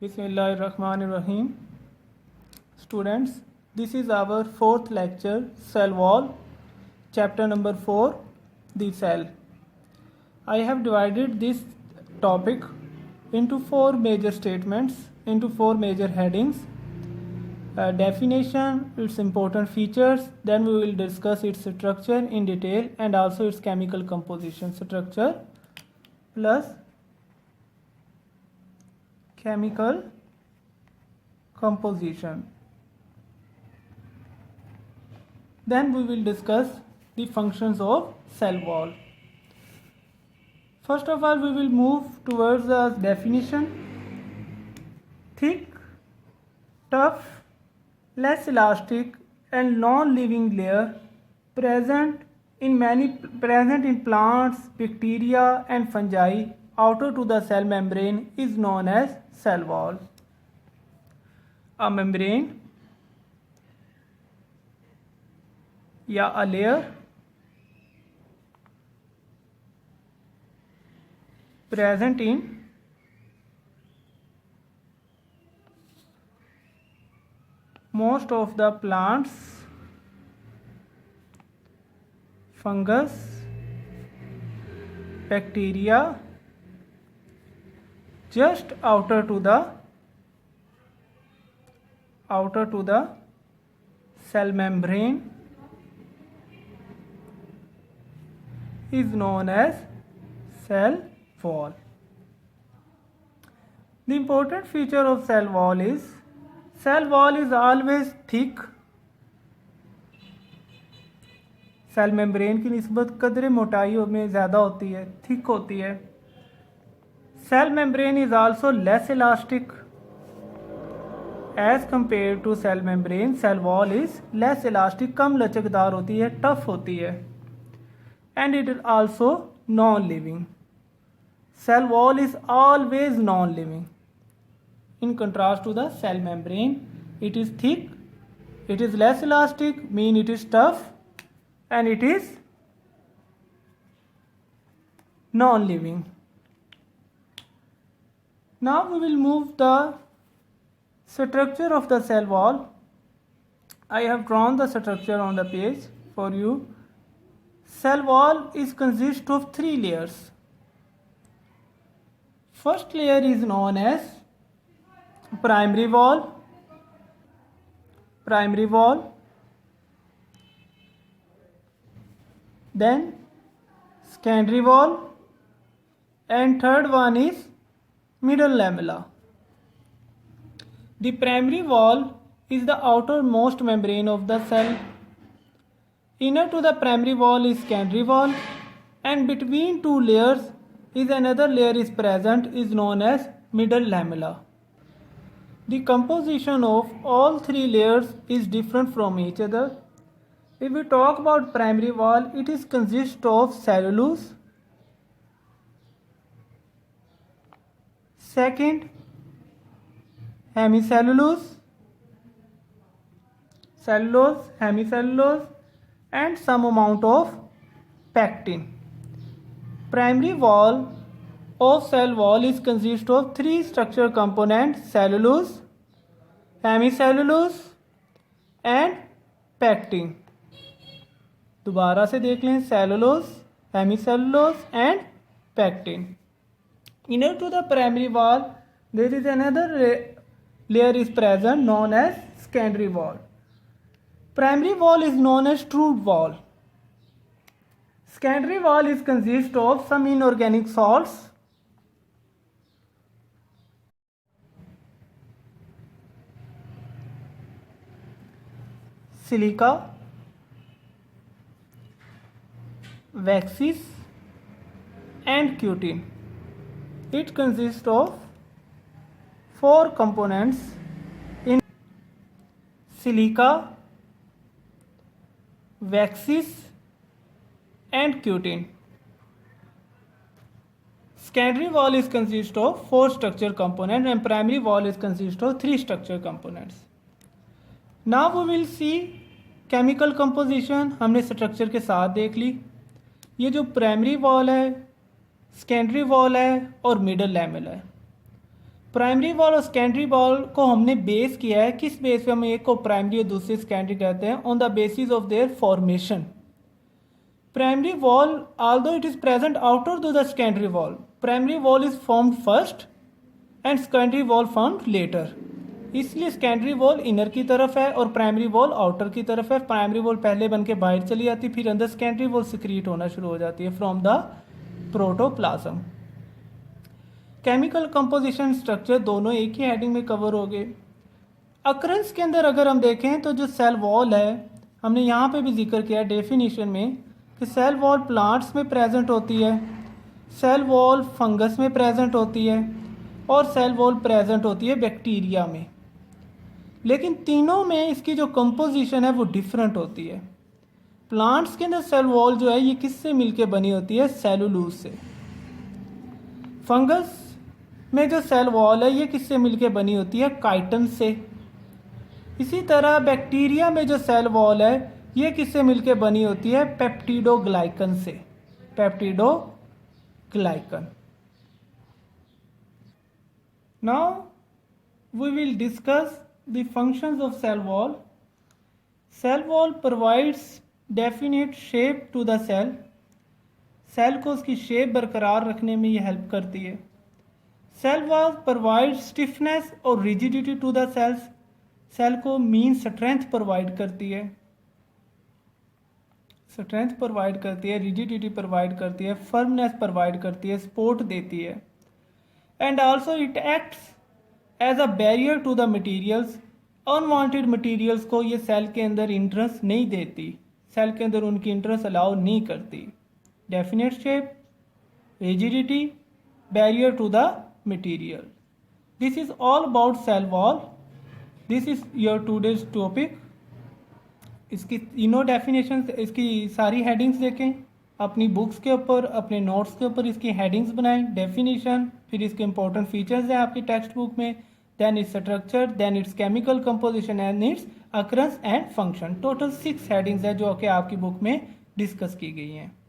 Bismillahirrahmanirrahim. Students, this is our fourth lecture, Cell Wall, chapter number 4, the cell. I have divided this topic into four major statements, into four major headings. Definition, its important features, then we will discuss its structure in detail and also its chemical composition. Structure plus chemical composition. Then we will discuss the functions of cell wall. First of all, we will move towards the definition. Thick, tough, less elastic and non-living layer present in plants, bacteria and fungi outer to the cell membrane is known as cell wall. A membrane या a layer present in most of the plants, fungus, bacteria, just outer to the cell membrane is known as cell wall. The important feature of cell wall is always thick. Cell membrane की निस्बत कदर मोटाई में ज़्यादा होती है, thick होती है. Cell membrane is also less elastic as compared to cell membrane. Cell wall is less elastic, कम लचकदार होती है, tough होती है, and it is also non-living. Cell wall is always non-living. In contrast to the cell membrane, it is thick, it is less elastic, mean it is tough, and it is non-living. Now we will move the structure of the cell wall. I have drawn the structure on the page for you. Cell wall is consist of three layers. First layer is known as primary wall, then secondary wall, and third one is middle lamella. The primary wall is the outermost membrane of the cell. Inner to the primary wall is secondary wall, and between two layers is another layer is present, is known as middle lamella. The composition of all three layers is different from each other. If we talk about primary wall, it is consist of cellulose. Second, hemicellulose, hemicellulose, and some amount of pectin. Primary wall of cell wall is consist of three structural components: cellulose, hemicellulose, and pectin. दोबारा से देख लें, cellulose, hemicellulose, and pectin. Inner to the primary wall, there is another layer is present known as secondary wall. Primary wall is known as true wall. Secondary wall is consist of some inorganic salts, silica, waxes, and cutin. It consists of four components in silica, waxes, and cutin. Secondary wall is consist of four structure components and primary wall is consist of three structure components. Now we will see chemical composition. हमने structure के साथ देख ली. ये जो primary wall है, secondary wall है और middle lamella है. प्राइमरी वॉल और सेकेंडरी वॉल को हमने बेस किया है, किस बेस पे हम एक को प्राइमरी और दूसरे सेकेंडरी कहते हैं? On the basis of their formation. Primary wall, although it is present outer to the secondary wall, primary wall is formed first and secondary wall formed later. इसलिए सेकेंडरी वॉल इनर की तरफ है और primary wall outer की तरफ है. Primary wall पहले बन के बाहर चली जाती, फिर अंदर सेकेंडरी वॉल सिक्रीट होना शुरू हो जाती है from the protoplasm. Chemical composition structure दोनों एक ही हेडिंग में कवर हो गए. अकरेंस के अंदर अगर हम देखें तो जो सेल वॉल है, हमने यहाँ पे भी जिक्र किया डेफिनेशन में कि सेल वॉल प्लांट्स में प्रेजेंट होती है, सेल वॉल फंगस में प्रेजेंट होती है और सेल वॉल प्रेजेंट होती है बैक्टीरिया में. लेकिन तीनों में इसकी जो कंपोजिशन है वो डिफरेंट होती है. प्लांट्स के अंदर सेल वॉल जो है ये किससे मिलके बनी होती है? सेलुलोज से. फंगस में जो सेल वॉल है ये किससे मिलके बनी होती है? काइटन से. इसी तरह बैक्टीरिया में जो सेल वॉल है ये किससे मिलके बनी होती है? पेप्टिडोग्लाइकन से. Peptidoglycan. Now we will discuss the functions of cell wall. Cell wall provides definite shape to the cell. Cell को उसकी शेप बरकरार रखने में ये हेल्प करती है. सेल वॉल प्रोवाइड स्टिफनेस और rigidity to the cells. Cell को मीन स्ट्रेंथ प्रोवाइड करती है, स्ट्रेंथ प्रोवाइड करती है, रिजिडिटी प्रोवाइड करती है, फर्मनेस प्रोवाइड करती है, सपोर्ट देती है. And also it acts as a barrier to the materials. Unwanted materials को ये सेल के अंदर इंट्रेंस नहीं देती, सेल के अंदर उनकी इंट्रेंस अलाउ नहीं करती. Definite shape, rigidity, barrier to the material. This is all about cell wall. This is your today's topic. इसकी तीनों डेफिनेशन, इसकी सारी हेडिंग्स देखें अपनी बुक्स के ऊपर, अपने नोट्स के ऊपर इसकी हेडिंग्स बनाएं. डेफिनेशन, फिर इसके इंपॉर्टेंट फीचर्स हैं आपकी टेक्स्ट बुक में, then its structure, then its chemical composition and its occurrence and function. Total 6 headings है जो कि आपकी बुक में डिस्कस की गई हैं.